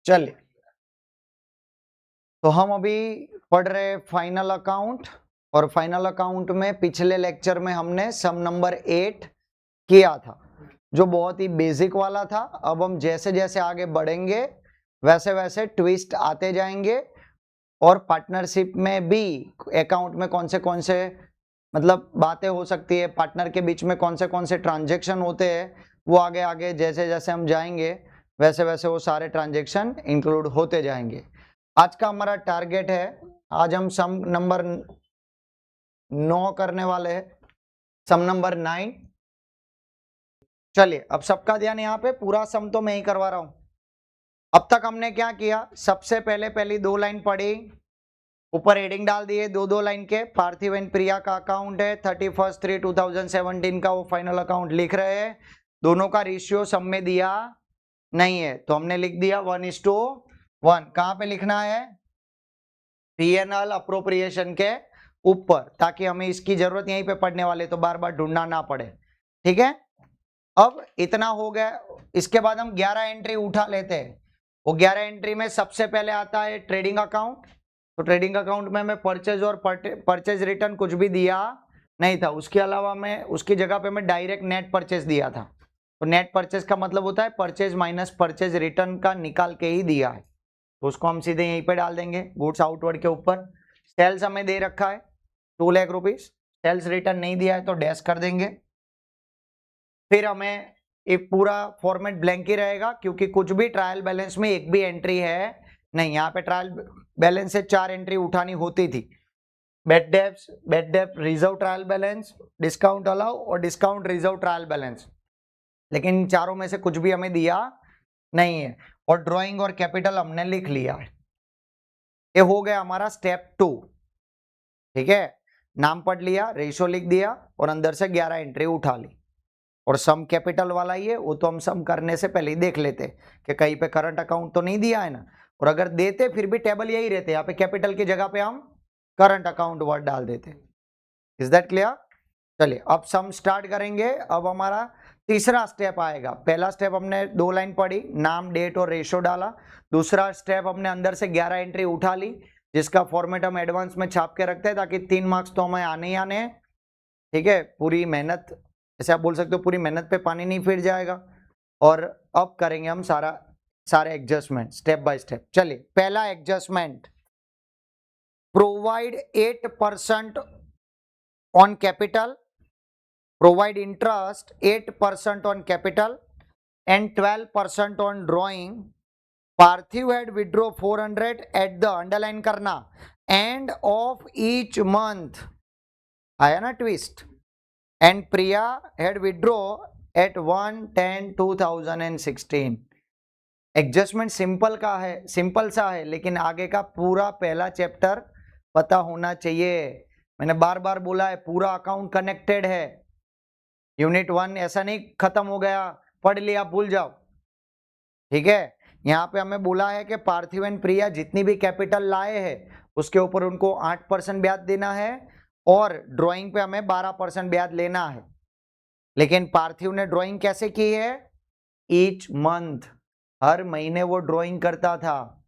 चलिए, तो हम अभी पढ़ रहे फाइनल अकाउंट, और फाइनल अकाउंट में पिछले लेक्चर में हमने सम नंबर 8 किया था, जो बहुत ही बेसिक वाला था। अब हम जैसे जैसे आगे बढ़ेंगे वैसे वैसे ट्विस्ट आते जाएंगे, और पार्टनरशिप में भी अकाउंट में कौन से मतलब बातें हो सकती है, पार्टनर के बीच में कौन से ट्रांजेक्शन होते हैं, वो आगे आगे जैसे जैसे हम जाएंगे वैसे वैसे वो सारे ट्रांजेक्शन इंक्लूड होते जाएंगे। आज का हमारा टारगेट है, आज हम सम नंबर 9 करने वाले हैं, सम नंबर 9। चलिए, अब सबका ध्यान यहाँ पे, पूरा सम तो मैं ही करवा रहा हूं। अब तक हमने क्या किया, सबसे पहले पहली 2 लाइन पढ़ी, ऊपर हेडिंग डाल दिए 2-2 लाइन के, पार्थिव एंड प्रिया का अकाउंट है, 31/3/2017 का वो फाइनल अकाउंट लिख रहे हैं। दोनों का रेशियो सम में दिया नहीं है, तो हमने लिख दिया 1:1। कहां पे लिखना है, P&L अप्रोप्रिएशन के ऊपर, ताकि हमें इसकी जरूरत यहीं पे पढ़ने वाले तो बार बार ढूंढना ना पड़े। ठीक है, अब इतना हो गया। इसके बाद हम 11 एंट्री उठा लेते हैं। वो 11 एंट्री में सबसे पहले आता है ट्रेडिंग अकाउंट। तो ट्रेडिंग अकाउंट में मैं परचेज और परचेज रिटर्न कुछ भी दिया नहीं था, उसके अलावा मैं उसकी जगह पे मैं डायरेक्ट नेट परचेज दिया था। तो नेट परचेज का मतलब होता है परचेज माइनस परचेज रिटर्न का निकाल के ही दिया है, तो उसको हम सीधे यहीं पे डाल देंगे गुड्स आउटवर्ड के ऊपर। सेल्स हमें दे रखा है 2 लाख रुपीज, सेल्स रिटर्न नहीं दिया है तो डैश कर देंगे। फिर हमें एक पूरा फॉर्मेट ब्लैंक ही रहेगा, क्योंकि कुछ भी ट्रायल बैलेंस में एक भी एंट्री है नहीं। यहाँ पे ट्रायल बैलेंस से 4 एंट्री उठानी होती थी, बेड डेप्ट, reserve trial balance, discount allow और डिस्काउंट रिजर्व ट्रायल बैलेंस, लेकिन इन चारों में से कुछ भी हमें दिया नहीं है। और ड्राइंग और कैपिटल हमने लिख लिया है। ये हो गया हमारा स्टेप 2। ठीक है, नाम पढ़ लिया, रेशो लिख दिया और अंदर से 11 एंट्री उठा ली। और सम कैपिटल वाला ही है, वो तो हम सम करने से पहले ही देख लेते कि कहीं पे करंट अकाउंट तो नहीं दिया है ना, और अगर देते फिर भी टेबल यही रहते, यहाँ पे कैपिटल की जगह पे हम करंट अकाउंट वर्ड डाल देते। Is that clear? चलिए, अब सम स्टार्ट करेंगे। अब हमारा तीसरा स्टेप आएगा। पहला स्टेप हमने 2 लाइन पढ़ी, नाम, डेट और रेशो डाला। दूसरा स्टेप हमने अंदर से 11 एंट्री उठा ली, जिसका फॉर्मेट हम एडवांस में छाप के रखते हैं, ताकि 3 मार्क्स तो हमें आने ही आने हैं। ठीक है, पूरी मेहनत, ऐसे आप बोल सकते हो पूरी मेहनत पे पानी नहीं फिर जाएगा। और अब करेंगे हम सारे एडजस्टमेंट स्टेप बाय स्टेप। चलिए, पहला adjustment, provide 8% on capital, provide interest 8% on capital and 12% on drawing. Parthiv had withdraw 400 at the, underline करना, end of each month, आया ना twist, and Priya had withdraw at 1/10/2016। Adjustment simple का है, simple सा है, लेकिन आगे का पूरा पहला चैप्टर पता होना चाहिए। मैंने बार बार बोला है, पूरा अकाउंट कनेक्टेड है। यूनिट 1 ऐसा नहीं खत्म हो गया, पढ़ लिया भूल जाओ। ठीक है, यहाँ पे हमें बोला है कि पार्थिव एंड प्रिया जितनी भी कैपिटल लाए हैं उसके ऊपर उनको 8% ब्याज देना है, और ड्राइंग पे हमें 12% ब्याज लेना है। लेकिन पार्थिव ने ड्राइंग कैसे की है, ईच मंथ, हर महीने वो ड्राइंग करता था।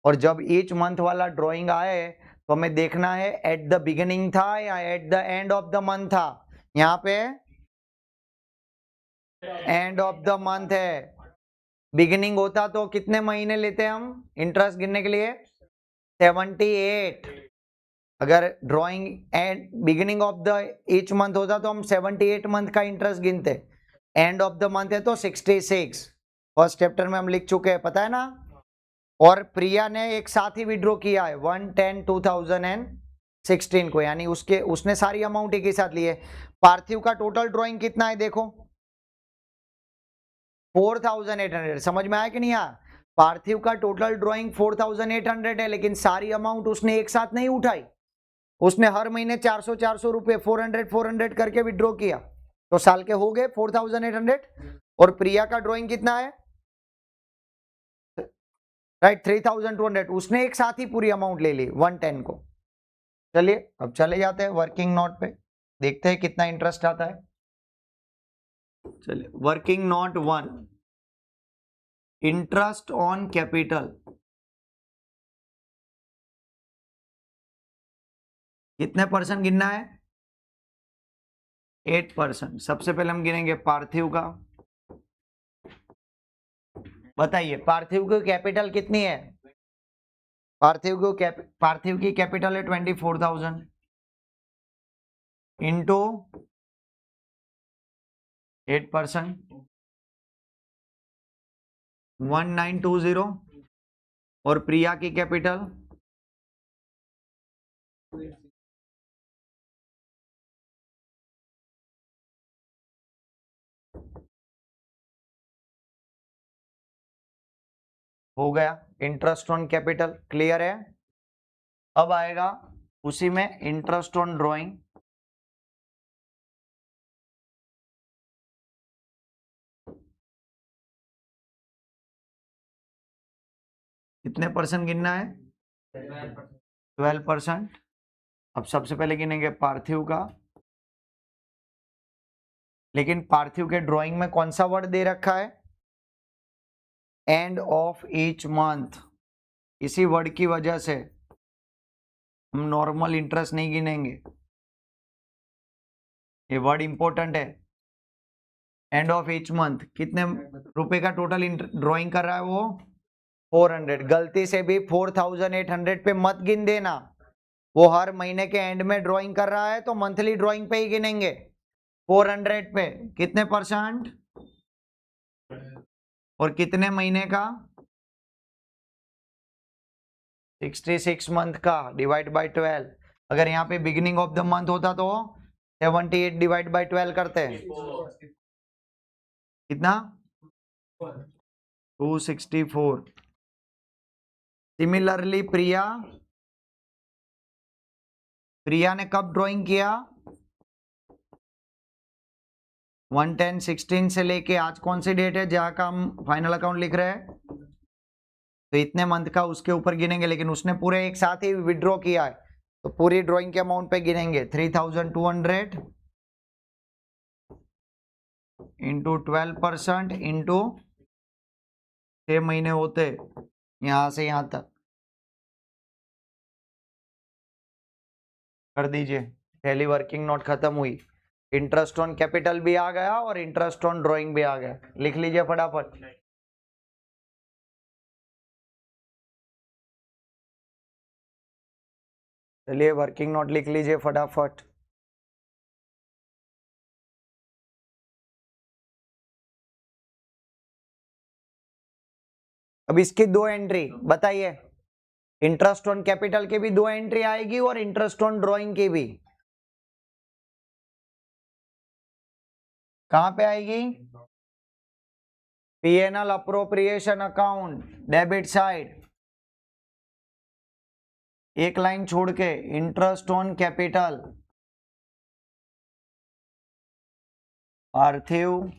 और जब ईच मंथ वाला ड्राइंग आए तो हमें देखना है एट द बिगिनिंग था या at the end of the month था। यहाँ पे एंड ऑफ द मंथ है, बिगिनिंग होता तो कितने महीने लेते हम इंटरेस्ट गिनने के लिए, 78। अगर drawing and beginning of the each month होता तो हम 78 मंथ का इंटरेस्ट गिनते। एंड ऑफ द मंथ है तो 66, फर्स्ट चैप्टर में हम लिख चुके हैं, पता है ना। और प्रिया ने एक साथ ही विड्रॉ किया है 1/10/2016 को, यानी उसने सारी अमाउंट एक ही साथ ली है। पार्थिव का टोटल ड्राइंग कितना है देखो, 4800। समझ में आया कि नहीं आया? पार्थिव का टोटल ड्राइंग 4800 है, लेकिन सारी अमाउंट उसने एक साथ नहीं उठाई, उसने हर महीने 400 रुपए 400 करके विड्रॉ किया, तो साल के हो गए 4800। और प्रिया का ड्राइंग कितना है, राइट, 3200, उसने एक साथ ही पूरी अमाउंट ले ली 110 को। चलिए, अब चले जाते हैं वर्किंग नोट पे, देखते हैं कितना इंटरेस्ट आता है। चलिए, working note 1, interest on capital. कितने परसेंट गिनना है? 8%। सबसे पहले हम गिनेंगे पार्थिव का। बताइए पार्थिव की कैपिटल कितनी है? पार्थिव की कैपिटल है 24,000 इंटू 8%, 1920। और प्रिया की कैपिटल हो गया इंटरेस्ट ऑन कैपिटल। क्लियर है? अब आएगा उसी में इंटरेस्ट ऑन ड्राइंग। कितने परसेंट गिनना है? 12%। अब सबसे पहले गिनेंगे पार्थिव का। लेकिन पार्थिव के ड्राइंग में कौन सा वर्ड दे रखा है? End of each month. इसी वर्ड की वजह से हम नॉर्मल इंटरेस्ट नहीं गिनेंगे। ये वर्ड इंपॉर्टेंट है। एंड ऑफ ईच मंथ कितने रुपए का टोटल ड्राइंग कर रहा है वो? 400। गलती से भी 4,800 पे मत गिन देना। वो हर महीने के एंड में ड्राइंग कर रहा है तो मंथली ड्राइंग पे ही गिनेंगे। 400 पे कितने परसेंट? और कितने महीने का? 66 मंथ का डिवाइड बाय 12। अगर यहाँ पे बिगिनिंग ऑफ द मंथ होता तो 78 डिवाइड बाय 12 करते हैं कितना? 264। सिमिलरली प्रिया ने कब ड्राइंग किया? 1/10/16 से लेके आज कौन सी डेट है जहां का हम फाइनल अकाउंट लिख रहे हैं? तो इतने मंथ का उसके ऊपर गिनेंगे। लेकिन उसने पूरे एक साथ ही विड्रॉ किया है तो पूरी ड्राइंग के अमाउंट पे गिनेंगे। 3,200 इंटू 12% इंटू 6 महीने होते यहां से यहां तक कर दीजिए। पहली वर्किंग नोट खत्म हुई। इंटरेस्ट ऑन कैपिटल भी आ गया और इंटरेस्ट ऑन ड्राइंग भी आ गया। लिख लीजिए फटाफट। चलिए वर्किंग नोट लिख लीजिए फटाफट। अब इसकी दो एंट्री बताइए। इंटरेस्ट ऑन कैपिटल की भी दो एंट्री आएगी और इंटरेस्ट ऑन ड्राइंग की भी। कहां पे आएगी? PNL appropriation account debit side. एक लाइन छोड़ के इंटरेस्ट ऑन कैपिटल पार्थिव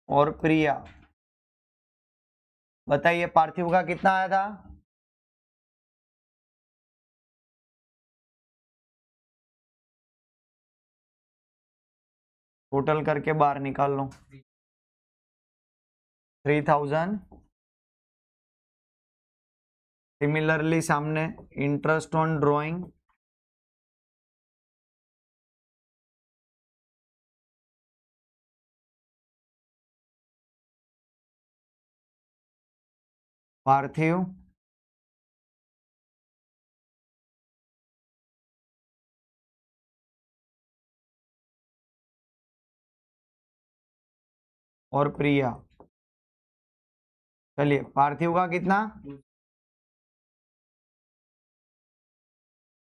और प्रिया। बताइए पार्थिव का कितना आया था? टोटल करके बाहर निकाल लो। 3,000। सिमिलरली सामने इंटरेस्ट ऑन ड्राइंग पार्थिव और प्रिया। चलिए पार्थिव का कितना?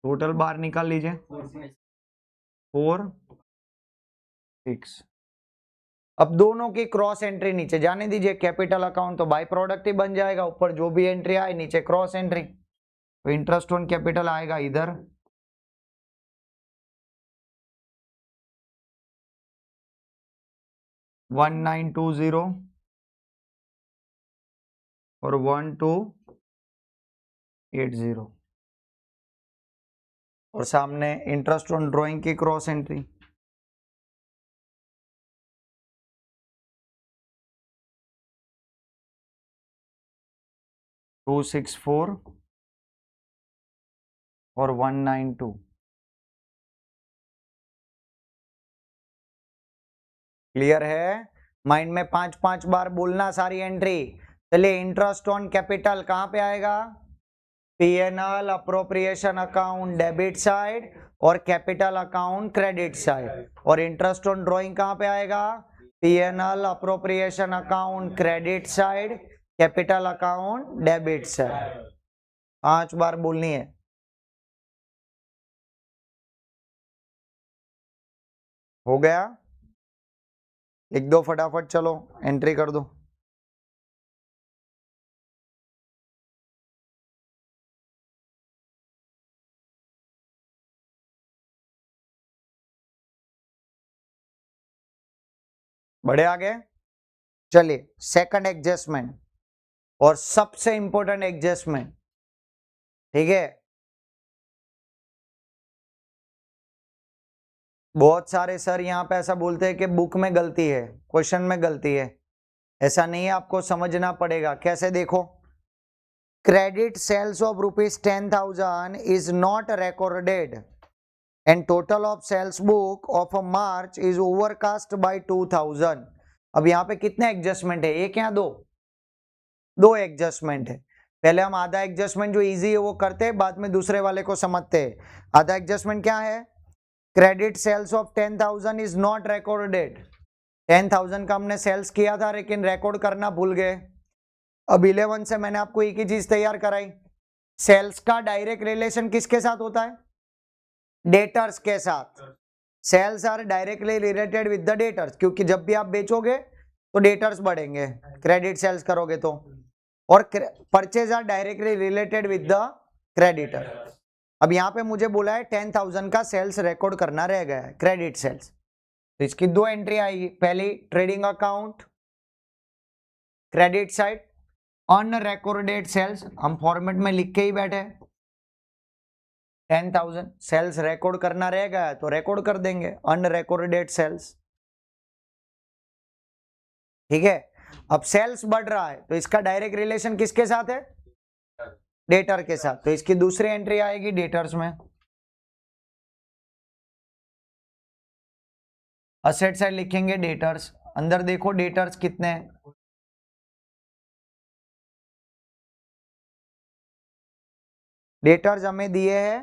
टोटल बाहर निकाल लीजिए। 4,6। अब दोनों की क्रॉस एंट्री नीचे जाने दीजिए। कैपिटल अकाउंट तो बाय प्रोडक्ट ही बन जाएगा। ऊपर जो भी एंट्री आए नीचे क्रॉस एंट्री। तो इंटरेस्ट ऑन कैपिटल आएगा इधर। वन 1920 और 1280 और सामने इंटरेस्ट ऑन ड्राइंग की क्रॉस एंट्री। टू 6,4 और 192। क्लियर है? माइंड में 5-5 बार बोलना सारी एंट्री। चलिए, इंटरेस्ट ऑन कैपिटल कहां पे आएगा? P&L appropriation account debit side और कैपिटल अकाउंट क्रेडिट साइड। और इंटरेस्ट ऑन ड्रॉइंग कहां पे आएगा? P&L appropriation account credit side, capital account debit side. 5 बार बोलनी है। हो गया? लिख दो फटाफट, चलो एंट्री कर दो। बढ़े आगे? चलिए, सेकंड एडजस्टमेंट और सबसे इंपॉर्टेंट एडजस्टमेंट, ठीक है? बहुत सारे सर यहाँ पे ऐसा बोलते हैं कि बुक में गलती है, क्वेश्चन में गलती है। ऐसा नहीं है, आपको समझना पड़ेगा। कैसे? देखो, credit sales of ₹10,000 is not recorded and total of sales book of March is overcast by 2000। अब यहाँ पे कितने एडजस्टमेंट है? एक या दो? दो एडजस्टमेंट है। पहले हम आधा एडजस्टमेंट जो इजी है वो करते हैं, बाद में दूसरे वाले को समझते हैं। आधा एडजस्टमेंट क्या है? Credit sales of 10,000 is not recorded. 10,000 का हमने सेल्स किया था लेकिन रिकॉर्ड करना भूल गए। अब 11 से मैंने आपको एक ही चीज तैयार कराई। सेल्स का डायरेक्ट रिलेशन किसके साथ होता है? डेटर्स के साथ। Sales are directly related with the debtors, क्योंकि जब भी आप बेचोगे तो डेटर्स बढ़ेंगे, क्रेडिट सेल्स करोगे तो। और purchase are directly related with the creditor. अब यहाँ पे मुझे बोला है 10,000 का सेल्स रिकॉर्ड करना रह गया है, क्रेडिट सेल्स। तो इसकी दो एंट्री आएगी। पहली, trading account credit side, unrecorded sales, हम फॉर्मेट में लिख के ही बैठे। 10,000 सेल्स रिकॉर्ड करना रह गया है तो रिकॉर्ड कर देंगे, अनरिकॉर्डेड सेल्स। ठीक है? अब सेल्स बढ़ रहा है तो इसका डायरेक्ट रिलेशन किसके साथ है? डेटर के साथ। तो इसकी दूसरी एंट्री आएगी डेटर्स में। असेट साइड लिखेंगे डेटर्स। अंदर देखो डेटर्स कितने हैं? डेटर्स हमें दिए हैं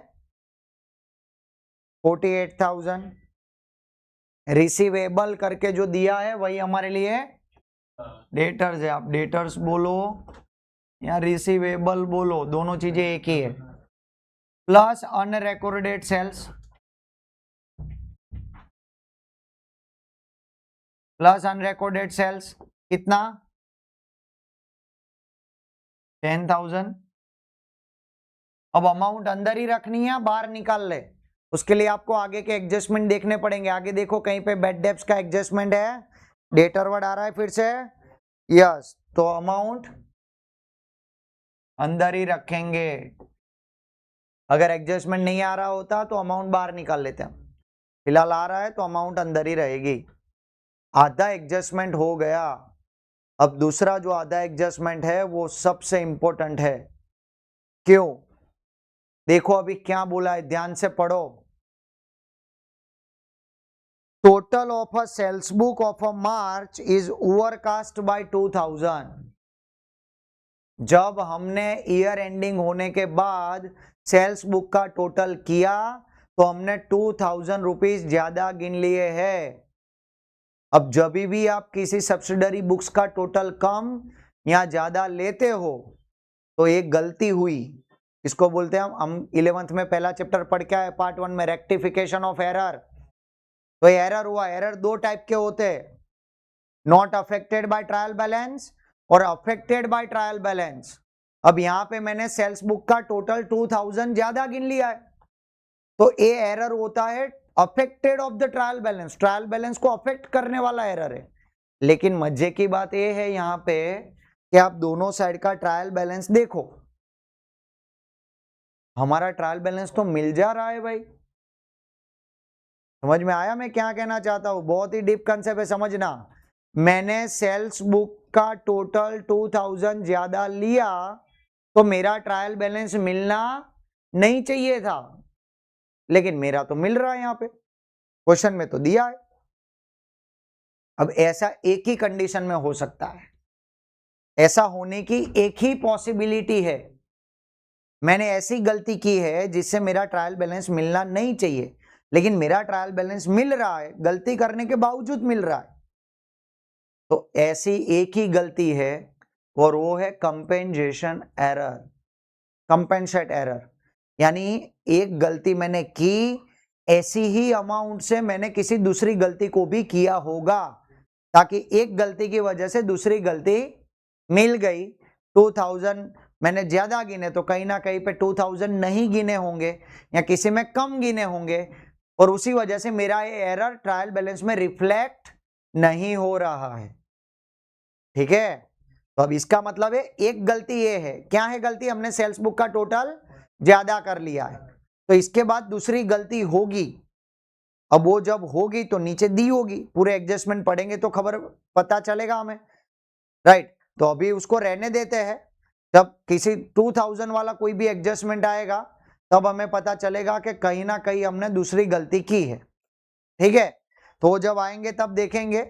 48,000। रिसीवेबल करके जो दिया है वही हमारे लिए डेटर्स है। आप डेटर्स बोलो या रिसीवेबल बोलो, दोनों चीजें एक ही है। Plus unrecorded sales, plus unrecorded sales कितना? 10,000। अब अमाउंट अंदर ही रखनी है, बाहर निकाल ले, उसके लिए आपको आगे के एडजस्टमेंट देखने पड़ेंगे। आगे देखो कहीं पे बेड डेब्ट्स का एडजस्टमेंट है, डेटर वर्ड आ रहा है फिर से, यस। तो अमाउंट अंदर ही रखेंगे। अगर एडजस्टमेंट नहीं आ रहा होता तो अमाउंट बाहर निकाल लेते हैं। फिलहाल आ रहा है तो अमाउंट अंदर ही रहेगी। आधा एडजस्टमेंट हो गया। अब दूसरा जो आधा एडजस्टमेंट है वो सबसे इंपॉर्टेंट है। क्यों? देखो अभी क्या बोला है, ध्यान से पढ़ो। Total of a sales book of a March is overcast by 2000। जब हमने ईयर एंडिंग होने के बाद सेल्स बुक का टोटल किया तो हमने 2,000 रुपीज ज्यादा गिन लिए हैं। अब जब भी आप किसी सब्सिडरी बुक्स का टोटल कम या ज्यादा लेते हो तो एक गलती हुई, इसको बोलते हैं हम 11th में पहला चैप्टर पढ़ के आए, पार्ट 1 में, रेक्टिफिकेशन ऑफ एरर। तो एरर हुआ। एरर दो टाइप के होते हैं, not affected by trial balance और अफेक्टेड बाय ट्रायल बैलेंस। अब यहां पे मैंने सेल्स बुक का टोटल 2,000 ज्यादा गिन लिया है तो ए एरर होता है affected of the trial balance, trial balance को अफेक्ट करने वाला एरर है। लेकिन मजे की बात यह है यहां पे कि आप दोनों साइड का ट्रायल बैलेंस देखो। हमारा ट्रायल बैलेंस तो मिल जा रहा है भाई। समझ में आया मैं क्या कहना चाहता हूं? बहुत ही डीप कंसेप्ट है, समझना। मैंने सेल्स बुक का टोटल 2,000 ज्यादा लिया तो मेरा ट्रायल बैलेंस मिलना नहीं चाहिए था, लेकिन मेरा तो मिल रहा है, यहां पे क्वेश्चन में तो दिया है। अब ऐसा एक ही कंडीशन में हो सकता है, ऐसा होने की एक ही पॉसिबिलिटी है, मैंने ऐसी गलती की है जिससे मेरा ट्रायल बैलेंस मिलना नहीं चाहिए, लेकिन मेरा ट्रायल बैलेंस मिल रहा है, गलती करने के बावजूद मिल रहा है। तो ऐसी एक ही गलती है और वो है कंपेंसेशन एरर, कंपेंसेट एरर। यानी एक गलती मैंने की, ऐसी ही अमाउंट से मैंने किसी दूसरी गलती को भी किया होगा, ताकि एक गलती की वजह से दूसरी गलती मिल गई। 2000 मैंने ज्यादा गिने तो कहीं ना कहीं पे 2000 नहीं गिने होंगे या किसी में कम गिने होंगे, और उसी वजह से मेरा ये एरर ट्रायल बैलेंस में रिफ्लेक्ट नहीं हो रहा है। ठीक है, तो अब इसका मतलब है एक गलती ये है, क्या है गलती, हमने सेल्स बुक का टोटल ज्यादा कर लिया है, तो इसके बाद दूसरी गलती होगी। अब वो जब होगी तो नीचे दी होगी, पूरे एडजस्टमेंट पढ़ेंगे तो खबर पता चलेगा हमें, राइट। तो अभी उसको रहने देते हैं, जब किसी 2000 वाला कोई भी एडजस्टमेंट आएगा तब हमें पता चलेगा कि कहीं ना कहीं हमने दूसरी गलती की है। ठीक है, तो जब आएंगे तब देखेंगे,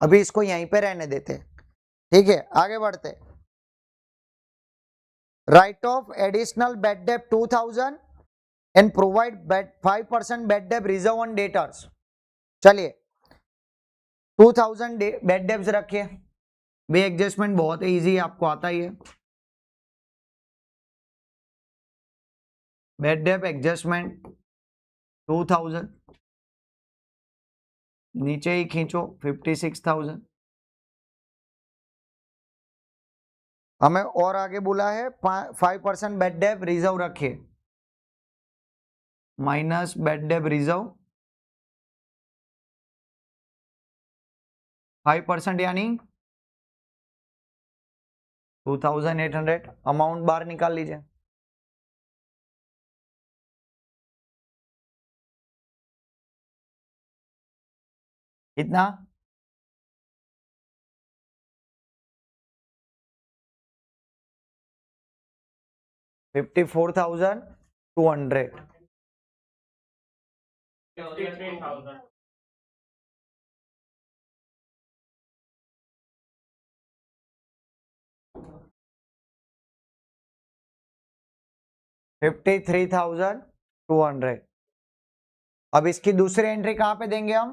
अभी इसको यहीं पे रहने देते हैं। ठीक है, आगे बढ़ते। Right of additional bad debt 2000 and provide 5% bad debt reserve on debtors. चलिए 2000 बेड डेप्स रखिए, भी एडजस्टमेंट बहुत इजी है, आपको आता ही है। बेड डेप एडजस्टमेंट 2000, नीचे ही खींचो 56,000। हमें और आगे बोला है 5% बेड डेप रिजर्व रखिए, माइनस बेड डेप रिजर्व 5% यानी 2800। अमाउंट बाहर निकाल लीजिए, कितना 54,200। 53,200। अब इसकी दूसरी एंट्री कहां पे देंगे हम,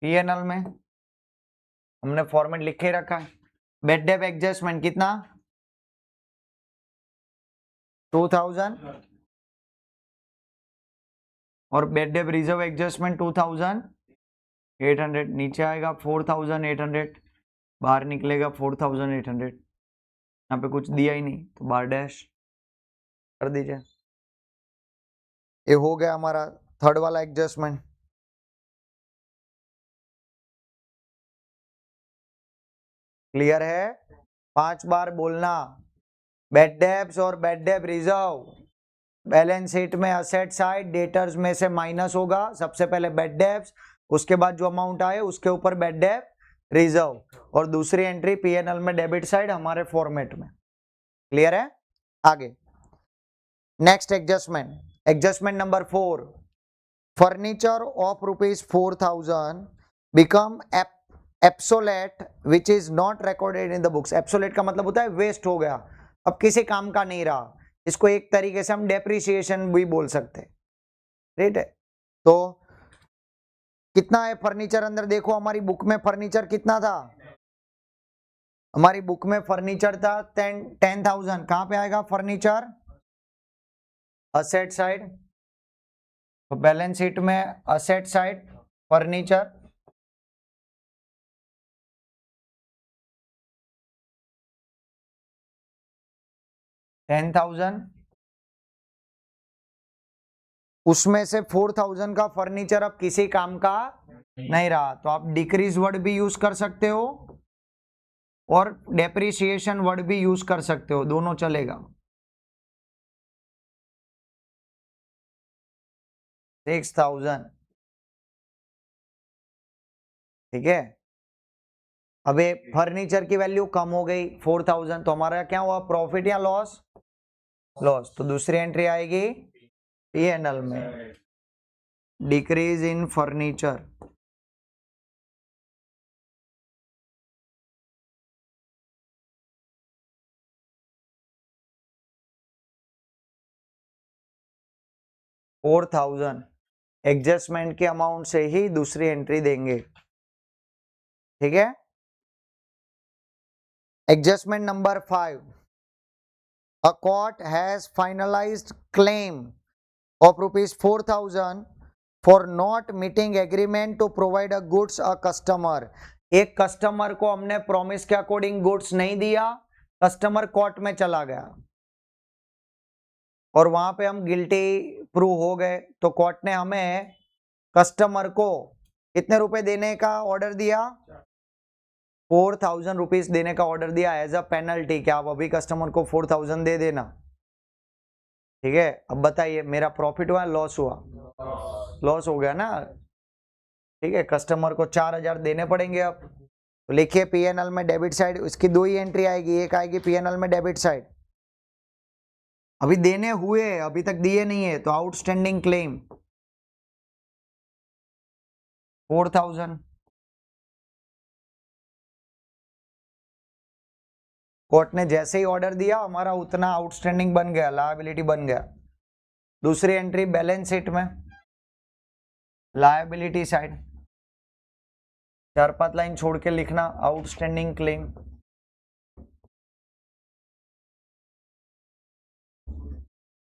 पीएनएल में, हमने फॉर्मेट लिख के रखा है। बेड डेप एडजस्टमेंट कितना 2000, और बेड डेप रिजर्व एडजस्टमेंट 2800, नीचे आएगा 4800, बाहर निकलेगा 4800। यहाँ पे कुछ दिया ही नहीं तो बार डैश कर दीजिए। ये हो गया हमारा थर्ड वाला एडजस्टमेंट। क्लियर है, 5 बार बोलना, बेड डेप्स और bad debt reserve balance sheet में असेट साइड डेटर्स में से माइनस होगा, सबसे पहले बेड डेप्स, उसके बाद जो अमाउंट आए उसके ऊपर बेड डेप रिजर्व, और दूसरी एंट्री पीएनएल में डेबिट साइड हमारे फॉर्मेट में। क्लियर है, आगे next adjustment, adjustment number 4, furniture of ₹4,000 become absolute which is not recorded in the books. Absolute का मतलब होता है वेस्ट हो गया, अब किसी काम का नहीं रहा, इसको एक तरीके से हम डेप्रिसिएशन भी बोल सकते हैं। ठीक है, तो कितना है फर्नीचर अंदर, देखो हमारी बुक में फर्नीचर कितना था, हमारी बुक में फर्नीचर था 10,000। कहां पे आएगा फर्नीचर, असेट साइड, तो बैलेंस शीट में असेट साइड फर्नीचर, $10,000, उसमें से 4,000 का फर्नीचर अब किसी काम का नहीं रहा, तो आप डिक्रीज वर्ड भी यूज कर सकते हो और डेप्रिसिएशन वर्ड भी यूज कर सकते हो, दोनों चलेगा। 6,000, ठीक है, अबे फर्नीचर की वैल्यू कम हो गई 4000, तो हमारा क्या हुआ, प्रॉफिट या लॉस? लॉस। तो दूसरी एंट्री आएगी पीएनएल में, डिक्रीज इन फर्नीचर। $4000 एडजस्टमेंट के अमाउंट से ही दूसरी एंट्री देंगे, ठीक है। Adjustment number 5, a court has finalized claim of ₹4000 for not meeting agreement to provide a goods a customer। एक कस्टमर को हमने प्रॉमिस के अकॉर्डिंग गुड्स नहीं दिया, कस्टमर कोर्ट में चला गया और वहां पे हम गिल्टी प्रूव हो गए, तो कोर्ट ने हमें कस्टमर को कितने रुपए देने का ऑर्डर दिया, 4000 रुपीज देने का ऑर्डर दिया एज अ पेनल्टी, क्या आप अभी कस्टमर को 4000 दे देना, ठीक है। अब बताइए मेरा प्रॉफिट हुआ लॉस हुआ? लॉस हो गया ना, ठीक है। कस्टमर को 4000 देने पड़ेंगे अब, तो लिखिए पीएनएल में डेबिट साइड, इसकी दो ही एंट्री आएगी, एक आएगी पीएनएल में डेबिट साइड, अभी देने हुए अभी तक दिए नहीं है, तो आउटस्टैंडिंग क्लेम 4000, कोर्ट ने जैसे ही ऑर्डर दिया हमारा उतना आउटस्टैंडिंग बन गया, लायबिलिटी बन गया। दूसरी एंट्री बैलेंस शीट में, लायबिलिटी साइड, 4-5 लाइन छोड़ के लिखना, आउटस्टैंडिंग क्लेम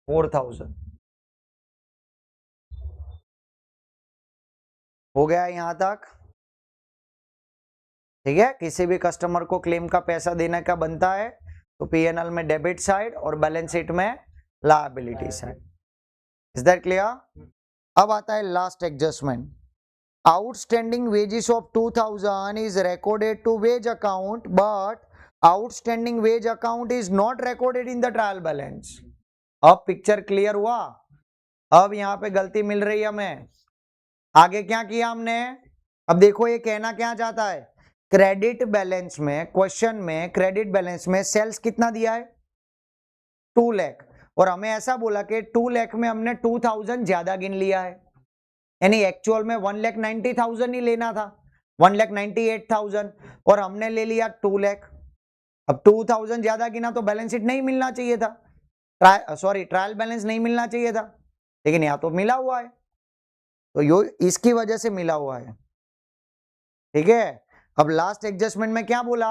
4000। हो गया यहां तक, ठीक है। किसी भी कस्टमर को क्लेम का पैसा देने का बनता है तो पीएनएल में डेबिट साइड और बैलेंस शीट में liability side. Is that clear? अब आता है last adjustment, outstanding wages of 2000 is recorded to wage account but outstanding wage account is not recorded in the trial balance. अब picture clear हुआ, अब यहां पे गलती मिल रही है हमें। आगे क्या किया हमने, अब देखो ये कहना क्या चाहता है, क्रेडिट बैलेंस में, क्वेश्चन में क्रेडिट बैलेंस में सेल्स कितना दिया है 2 लाख, और हमें ऐसा बोला कि 2 लाख में हमने 2000 ज्यादा गिन लिया है, यानी एक्चुअल में 1,90,000 ही लेना था, 1,98,000, और हमने ले लिया 2 लाख। अब 2000 ज्यादा गिना तो बैलेंस शीट नहीं मिलना चाहिए था, ट्रायल बैलेंस नहीं मिलना चाहिए था, लेकिन यहां तो मिला हुआ है, तो यो इसकी वजह से मिला हुआ है, ठीक है। अब लास्ट एडजस्टमेंट में क्या बोला,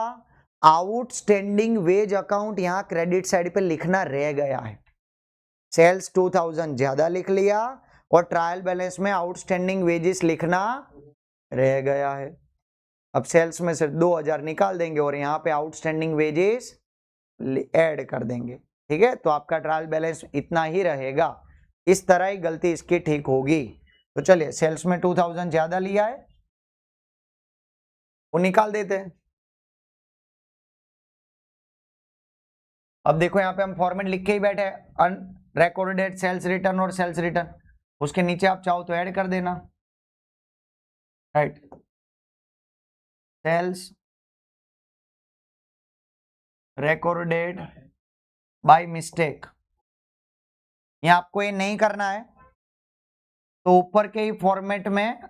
आउटस्टैंडिंग वेज अकाउंट यहां क्रेडिट साइड पे लिखना रह गया है, सेल्स 2000 ज्यादा लिख लिया और ट्रायल बैलेंस में आउटस्टैंडिंग वेजेस लिखना रह गया है। अब सेल्स में से 2000 निकाल देंगे और यहाँ पे आउटस्टैंडिंग वेजेस ऐड कर देंगे, ठीक है। तो आपका ट्रायल बैलेंस इतना ही रहेगा, इस तरह ही गलती इसकी ठीक होगी। तो चलिए सेल्स में 2000 ज्यादा लिया है वो निकाल देते हैं। अब देखो यहाँ पे हम फॉर्मेट लिख के ही बैठे हैं, अनरिकॉर्डेड सेल्स रिटर्न और सेल्स रिटर्न, उसके नीचे आप चाहो तो ऐड कर देना, right. Sales recorded by mistake, यहाँ आपको ये नहीं करना है, तो ऊपर के ही फॉर्मेट में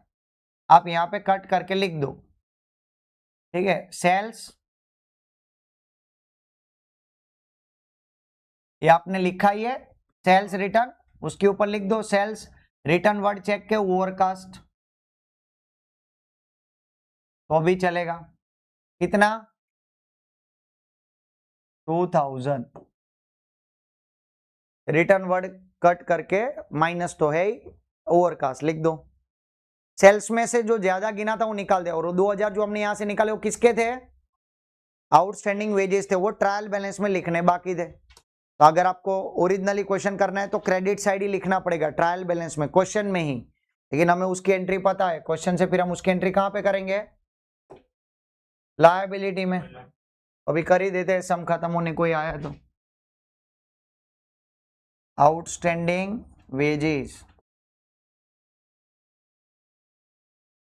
आप यहाँ पे कट करके लिख दो, ठीक है। सेल्स, ये आपने लिखा ही है, सेल्स रिटर्न, उसके ऊपर लिख दो सेल्स रिटर्न वर्ड चेक के ओवरकास्ट, तो भी चलेगा। कितना, 2000, रिटर्न वर्ड कट करके माइनस तो है ही, ओवरकास्ट लिख दो। सेल्स में से जो ज्यादा गिना था वो निकाल दे, और वो 2000 जो हमने यहां से निकाले वो किसके थे, आउटस्टैंडिंग वेजेस थे, वो ट्रायल बैलेंस में लिखने बाकी थे। तो अगर आपको ओरिजिनली क्वेश्चन करना है तो क्रेडिट साइड ही लिखना पड़ेगा ट्रायल बैलेंस में, क्वेश्चन में ही, लेकिन हमें उसकी एंट्री पता है क्वेश्चन से, फिर हम उसकी एंट्री कहां पे करेंगे, लायबिलिटी में। अभी कर ही देते हैं, सम खत्म होने कोई आया तो। आउटस्टैंडिंग वेजेस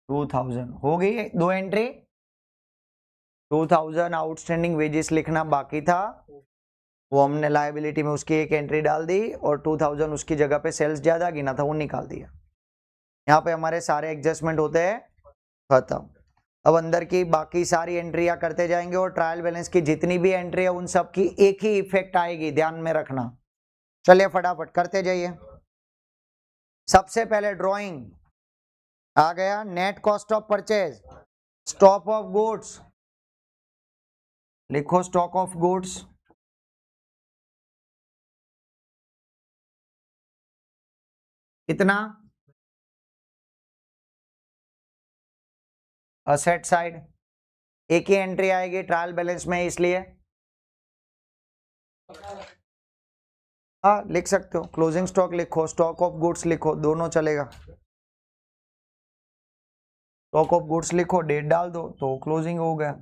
2000 हो गई, दो एंट्री 2000 आउटस्टैंडिंग वेजेस लिखना बाकी था, वो हमने लायबिलिटी में उसकी एक एंट्री डाल दी और 2000 उसकी जगह पे सेल्स ज्यादा गिना था वो निकाल दिया। यहाँ पे हमारे सारे एडजस्टमेंट होते हैं खत्म। अब अंदर की बाकी सारी एंट्रियां करते जाएंगे और ट्रायल बैलेंस की जितनी भी एंट्री है उन सब की एक ही इफेक्ट आएगी, ध्यान में रखना। चलिए फटाफट करते जाइए। सबसे पहले ड्राइंग आ गया, net cost of purchase, stock of goods, लिखो स्टॉक ऑफ गुड्स, कितना, असेट साइड एक ही एंट्री आएगी ट्रायल बैलेंस में इसलिए हाँ लिख सकते हो, क्लोजिंग स्टॉक लिखो, स्टॉक ऑफ गुड्स लिखो, दोनों चलेगा। स्टॉक ऑफ गुड्स लिखो, डेट डाल दो तो क्लोजिंग हो गया।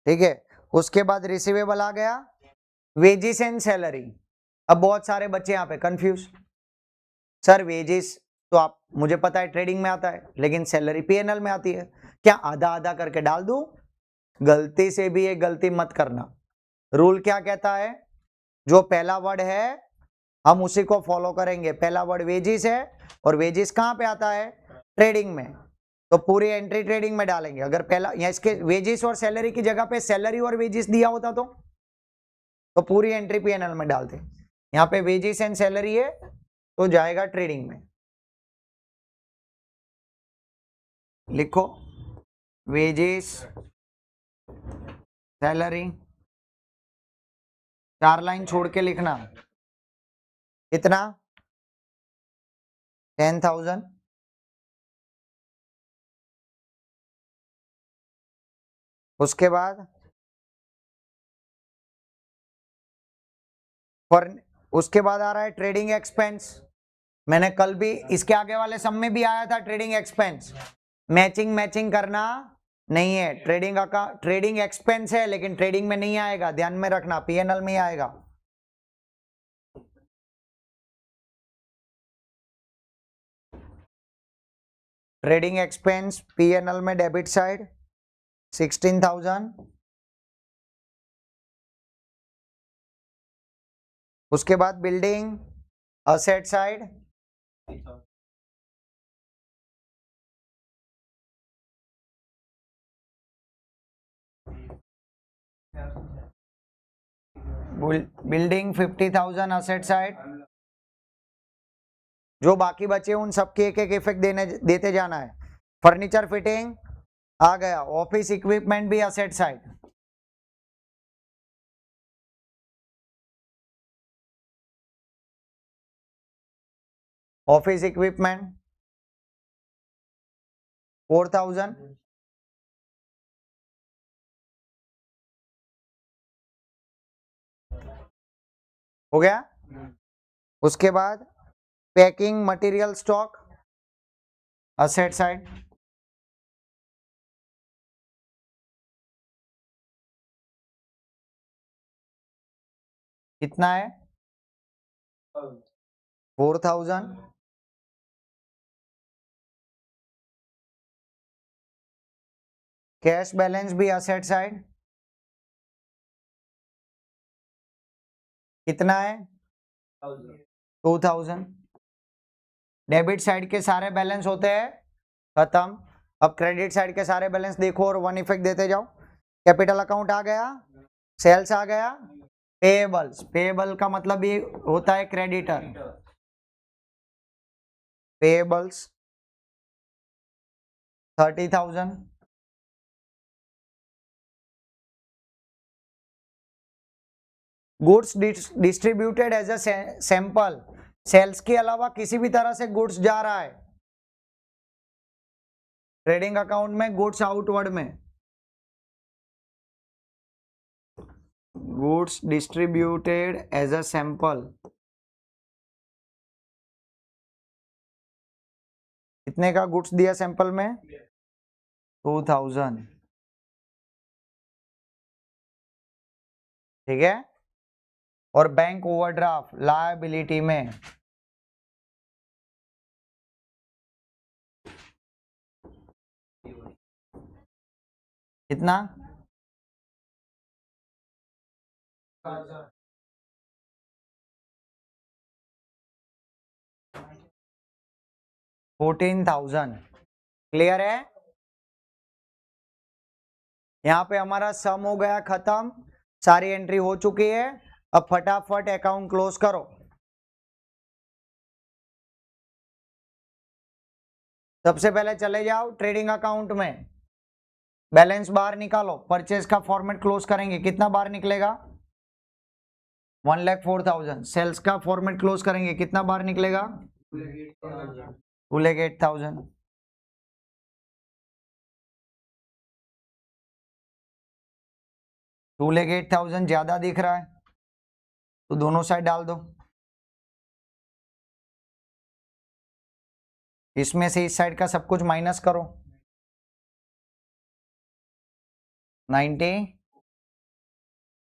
ठीक है, उसके बाद रिसीवेबल आ गया, वेजेस एंड सैलरी। अब बहुत सारे बच्चे यहाँ पे कंफ्यूज, सर वेजेस तो आप मुझे पता है ट्रेडिंग में आता है, लेकिन सैलरी पीएनएल में आती है, क्या आधा आधा करके डाल दूं? गलती से भी ये गलती मत करना। रूल क्या कहता है, जो पहला वर्ड है हम उसी को फॉलो करेंगे। पहला वर्ड वेजिस है और वेजिस कहां पे आता है, ट्रेडिंग में, तो पूरी एंट्री ट्रेडिंग में डालेंगे। अगर पहला या इसके वेजिस और सैलरी की जगह पे सैलरी और वेजिस दिया होता तो पूरी एंट्री पीएनएल में डालते। यहाँ पे वेजिस एंड सैलरी है तो जाएगा ट्रेडिंग में। लिखो वेजेस सैलरी, 4 लाइन छोड़ के लिखना, कितना, 10,000। उसके बाद उसके बाद आ रहा है ट्रेडिंग एक्सपेंस। मैंने कल भी इसके आगे वाले सब में भी आया था ट्रेडिंग एक्सपेंस। मैचिंग मैचिंग करना नहीं है, ट्रेडिंग एक्सपेंस है लेकिन ट्रेडिंग में नहीं आएगा, ध्यान में रखना, पीएनएल में ही आएगा। ट्रेडिंग एक्सपेंस पीएनएल में डेबिट साइड 16,000। उसके बाद building asset side 30,000। Building 50,000 asset side. जो बाकी बचे उन सबके एक एक इफेक्ट देते जाना है। फर्नीचर फिटिंग आ गया, ऑफिस इक्विपमेंट भी असेट साइड। Office equipment 4,000। हो गया। उसके बाद packing material stock asset side, कितना है, 4,000। कैश बैलेंस भी असेट साइड, कितना है, 2,000। डेबिट साइड के सारे बैलेंस होते हैं खत्म। अब क्रेडिट साइड के सारे बैलेंस देखो और वन इफेक्ट देते जाओ। कैपिटल अकाउंट आ गया, सेल्स आ गया, पेएबल्स, पेएबल का मतलब ये होता है creditor, payables 30,000। Goods distributed as a sample, sales के अलावा किसी भी तरह से गुड्स जा रहा है ट्रेडिंग अकाउंट में, गुड्स आउटवर्ड में, goods distributed as a sample, कितने का गुड्स दिया सैंपल में, 2,000। ठीक है। और बैंक ओवरड्राफ्ट लायबिलिटी में कितना? 14,000। क्लियर है? यहाँ पे हमारा सम हो गया खत्म, सारी एंट्री हो चुकी है। अब फटाफट अकाउंट क्लोज करो। सबसे पहले चले जाओ ट्रेडिंग अकाउंट में, बैलेंस बाहर निकालो, परचेज का फॉर्मेट क्लोज करेंगे, कितना बाहर निकलेगा? 1,04,000। सेल्स का फॉर्मेट क्लोज करेंगे, कितना बाहर निकलेगा? 2,08,000। टू लेख 8,000 ज्यादा दिख रहा है तो दोनों साइड डाल दो। इसमें से इस साइड का सब कुछ माइनस करो। 90,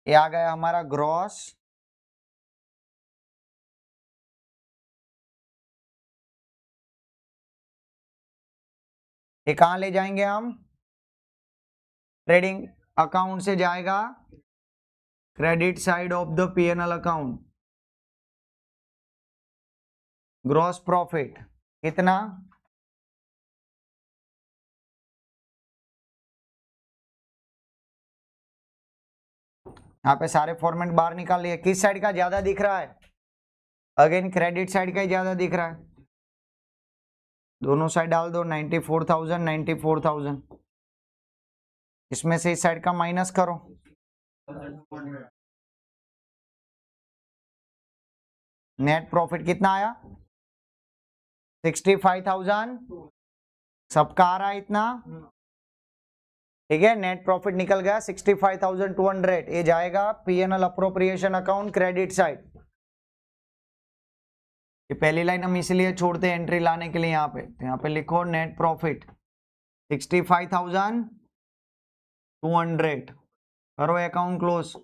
ये आ गया हमारा ग्रॉस। ये कहाँ ले जाएंगे हम? ट्रेडिंग अकाउंट से जाएगा credit side of the PNL account. Gross profit कितना? यहाँ पे सारे फॉर्मेट बाहर निकाल लिए। किस साइड का ज्यादा दिख रहा है? अगेन क्रेडिट साइड का ही ज्यादा दिख रहा है, दोनों साइड डाल दो। 94,000 94,000। इसमें से इस साइड का माइनस करो। नेट प्रॉफिट कितना आया? 65,000। सबका आ रहा है इतना, ठीक है। नेट प्रॉफिट निकल गया 65,200। ये जाएगा PNL appropriation account credit side. ये पहली लाइन हम इसलिए छोड़ते हैं एंट्री लाने के लिए यहाँ पे, तो यहाँ पे लिखो नेट प्रॉफिट 65,200। करो अकाउंट क्लोज।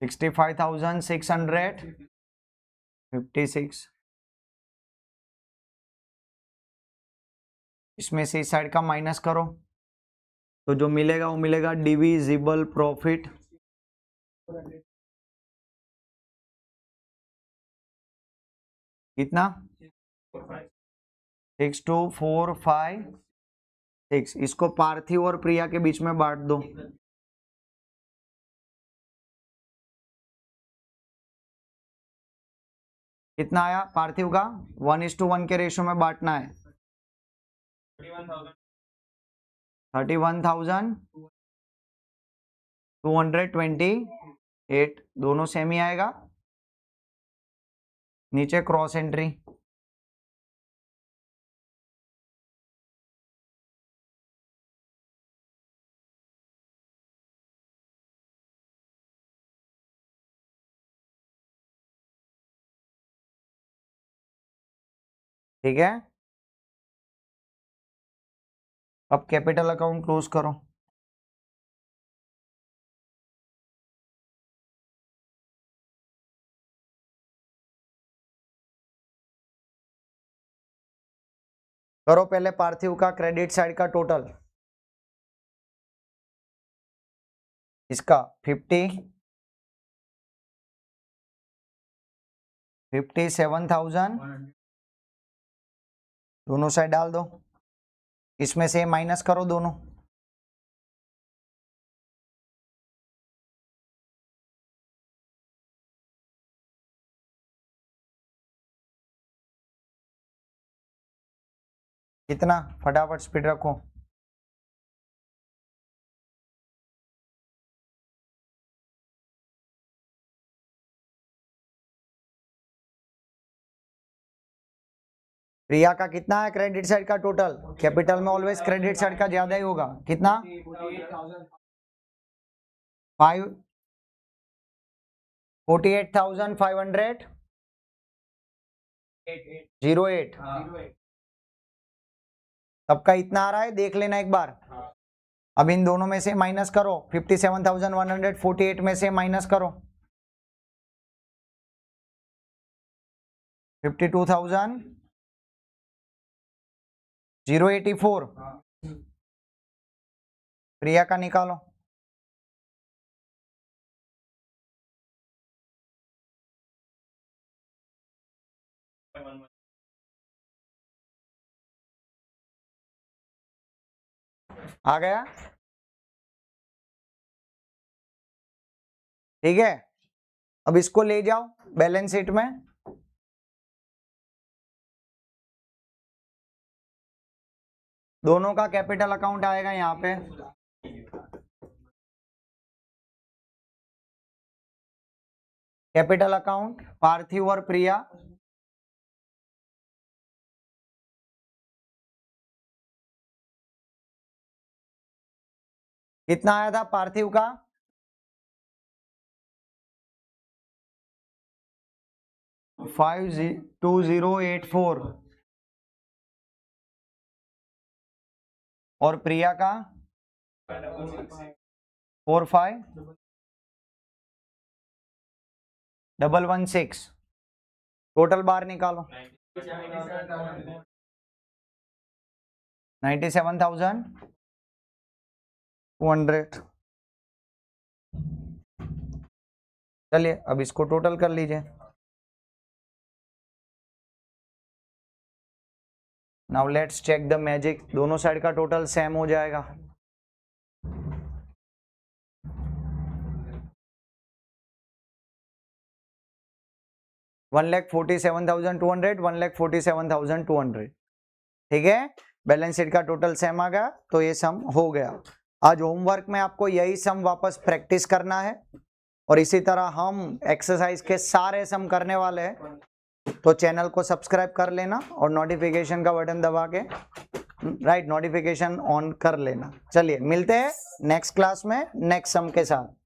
$65,656। इसमें से इस साइड का माइनस करो तो जो मिलेगा वो मिलेगा डिविजिबल प्रॉफिट। कितना? 62,456। इसको पार्थिव और प्रिया के बीच में बांट दो। कितना आया पार्थिव का? 1:1 के रेशियो में बांटना है। 31,228। दोनों सेम ही आएगा। नीचे क्रॉस एंट्री। ठीक है, अब कैपिटल अकाउंट क्लोज करो। करो पहले पार्थिव का क्रेडिट साइड का टोटल। इसका 57,000। दोनों साइड डाल दो। इसमें से माइनस करो दोनों। कितना? फटाफट स्पीड रखो। प्रिया का कितना है क्रेडिट साइड का टोटल? कैपिटल में ऑलवेज क्रेडिट साइड का ज्यादा ही होगा। कितना? 48,508। सबका इतना आ रहा है, देख लेना एक बार। अब इन दोनों में से माइनस करो। 57,148 में से माइनस करो 52,000। 084 प्रिया का निकालो। आ गया? ठीक है, अब इसको ले जाओ बैलेंस शीट में। दोनों का कैपिटल अकाउंट आएगा यहाँ पे। कैपिटल अकाउंट पार्थिव और प्रिया, कितना आया था पार्थिव का? 52084 और प्रिया का 45116। टोटल बार निकालो। 97,200। चलिए अब इसको टोटल कर लीजिए। Now let's check the magic. दोनों साइड का टोटल सेम हो जाएगा। $1,47,200, $1,47,200। ठीक है, बैलेंस शीट का टोटल सेम आ गया, तो ये सम हो गया। आज होमवर्क में आपको यही सम वापस प्रैक्टिस करना है और इसी तरह हम एक्सरसाइज के सारे सम करने वाले हैं। तो चैनल को सब्सक्राइब कर लेना और नोटिफिकेशन का बटन दबा के नोटिफिकेशन ऑन कर लेना। चलिए मिलते हैं नेक्स्ट क्लास में नेक्स्ट सम के साथ।